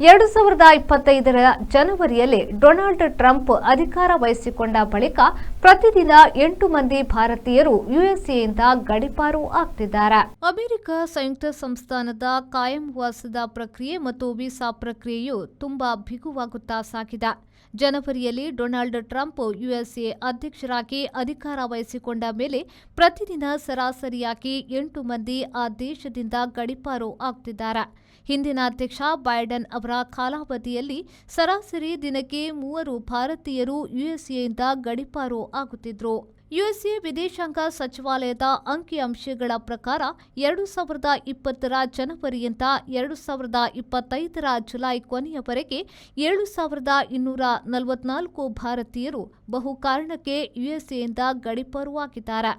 2025 ಜನವರಿಯಲ್ಲಿ Donald Trump ಅಧಿಕಾರ ವಹಿಸಿಕೊಂಡ ಬಳಿಕ ಪ್ರತಿದಿನ 8 ಮಂದಿ ಭಾರತೀಯರು ಯುಎಸ್ಎಯಿಂದ ಗಡೀಪಾರು ಆಗ್ತಿದ್ದಾರೆ. ಅಮೆರಿಕ ಸಂಯುಕ್ತ ಸಂಸ್ಥಾನದ ಕಾಯಂ ವಾಸದ ಪ್ರಕ್ರಿಯೆ ಮತ್ತು ವೀಸಾ ಪ್ರಕ್ರಿಯೆಯು ತುಂಬಾ ಬಿಗುವಾಗುತ್ತಾ ಸಾಗಿದೆ. ಜನವರಿಯಲ್ಲಿ ಡೊನಾಲ್ಡ್ ಟ್ರಂಪ್ ಯುಎಸ್ಎ ಅಧ್ಯಕ್ಷರಾಗಿ ಅಧಿಕಾರ ವಹಿಸಿಕೊಂಡ ಮೇಲೆ ಪ್ರತಿದಿನ ಸರಾಸರಿಯಾಗಿ 8 ಮಂದಿ ಆ ದೇಶದಿಂದ ಗಡೀಪಾರು ಆಗ್ತಿದ್ದಾರೆ. ಹಿಂದಿನ ಅಧ್ಯಕ್ಷ ಬೈಡನ್ ಅವರ ಕಾಲಾವಧಿಯಲ್ಲಿ ಸರಾಸರಿ ದಿನಕ್ಕೆ 3 ಭಾರತೀಯರು ಯುಎಸ್ಎಯಿಂದ ಗಡೀಪಾರು ಆಗುತ್ತಿದ್ರು. ಯುಎಸ್ಎ ವಿದೇಶಾಂಗ ಸಚಿವಾಲಯದ ಅಂಕಿಅಂಶಗಳ ಪ್ರಕಾರ 2020 ಜನವರಿಯಿಂದ 2025 ಜುಲೈ ಕೊನೆಯವರೆಗೆ 7,244 ಭಾರತೀಯರು ಬಹುಕಾರಣಕ್ಕೆ ಯುಎಸ್ಎಯಿಂದ ಗಡೀಪಾರು ಆಗಿದ್ದಾರೆ.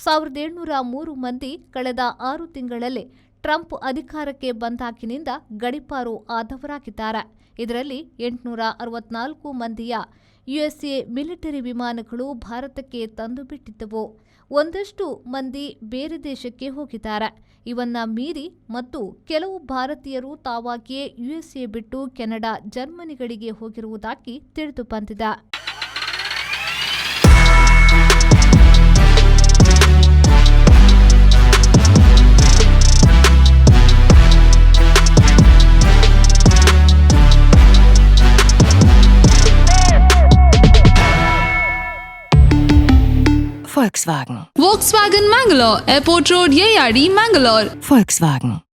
1,703 ಮಂದಿ ಕಳೆದ 6 ತಿಂಗಳಲ್ಲೇ ಟ್ರಂಪ್ ಅಧಿಕಾರಕ್ಕೆ ಬಂದಾಗಿನಿಂದ ಗಡೀಪಾರು ಆದವರಾಗಿದ್ದಾರೆ. ಇದರಲ್ಲಿ 864 ಮಂದಿಯ ಯುಎಸ್ಎ ಮಿಲಿಟರಿ ವಿಮಾನಗಳು ಭಾರತಕ್ಕೆ ತಂದು ಬಿಟ್ಟಿದ್ದವು. ಒಂದಷ್ಟು ಮಂದಿ ಬೇರೆ ದೇಶಕ್ಕೆ ಹೋಗಿದ್ದಾರೆ. ಇವನ್ನ ಮೀರಿ ಮತ್ತು ಕೆಲವು ಭಾರತೀಯರು ತಾವಾಗಿಯೇ ಯುಎಸ್ಎ ಬಿಟ್ಟು ಕೆನಡಾ, ಜರ್ಮನಿಗಳಿಗೆ ಹೋಗಿರುವುದಾಗಿ ತಿಳಿದು ಬಂದಿದೆ. Volkswagen Mangalore, Airport Road, Yeyadi, Mangalore. Volkswagen.